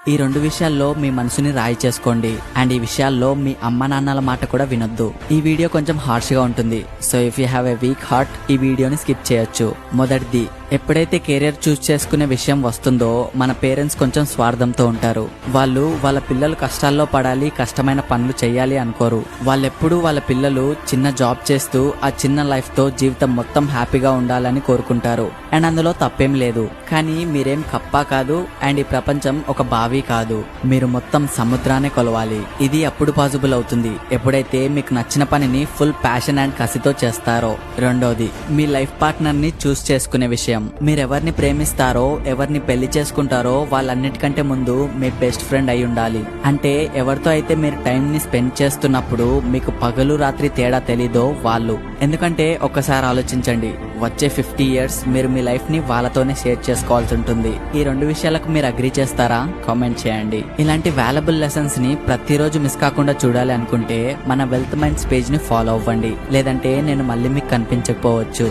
ఈ రెండు విషయాల్లో మీ మనసుని రాయి చేసుకోండి. అండ్ ఈ విషయాల్లో మీ అమ్మ నాన్నల మాట కూడా వినొద్దు. ఈ వీడియో కొంచెం హార్ష్ గా ఉంటుంది. So if you have a weak heart ఈ వీడియోని స్కిప్ చేయొచ్చు. మొదటిది, ఎప్పుడైతే కెరీర్ చూస్ చేసుకునే విషయం వస్తుందో మన పేరెంట్స్ కొంచెం స్వార్థంతో ఉంటారు. వాళ్ళు వాళ్ళ పిల్లలు కష్టాల్లో పడాలి, కష్టమైన పనులు చేయాలి అనుకోరు. వాళ్ళెప్పుడు వాళ్ళ పిల్లలు చిన్న జాబ్ చేస్తూ ఆ చిన్న లైఫ్ తో జీవితం మొత్తం హ్యాపీగా ఉండాలని కోరుకుంటారు. అండ్ అందులో తప్పేం లేదు. కానీ మీరేం కప్పా కాదు, అండ్ ఈ ప్రపంచం ఒక బావి కాదు. మీరు మొత్తం సముద్రాన్ని కొలవాలి. ఇది అప్పుడు పాసిబుల్ అవుతుంది ఎప్పుడైతే మీకు నచ్చిన పనిని ఫుల్ ప్యాషన్ అండ్ కసితో చేస్తారో. రెండోది, మీ లైఫ్ పార్ట్నర్ ని చూస్ చేసుకునే విషయం. మీరెవరిని ప్రేమిస్తారో, ఎవరిని పెళ్లి చేసుకుంటారో వాళ్ళన్నిటికంటే ముందు మీ బెస్ట్ ఫ్రెండ్ అయి ఉండాలి. అంటే ఎవరితో అయితే మీరు టైం ని స్పెండ్ చేస్తున్నప్పుడు మీకు పగలు రాత్రి తేడా తెలీదో వాళ్ళు. ఎందుకంటే ఒక్కసారి ఆలోచించండి, వచ్చే 50 years మీరు మీ లైఫ్ ని వాళ్ళతోనే షేర్ చేసుకోవాల్సి ఉంటుంది. ఈ రెండు విషయాలకు మీరు అగ్రీ చేస్తారా? కామెంట్ చేయండి. ఇలాంటి వాల్యుబుల్ లెసన్స్ ని ప్రతిరోజు మిస్ కాకుండా చూడాలి అనుకుంటే మన వెల్త్ మైండ్స్ పేజ్ ని ఫాలో అవ్వండి. లేదంటే నేను మళ్ళీ మీకు కనిపించకపోవచ్చు.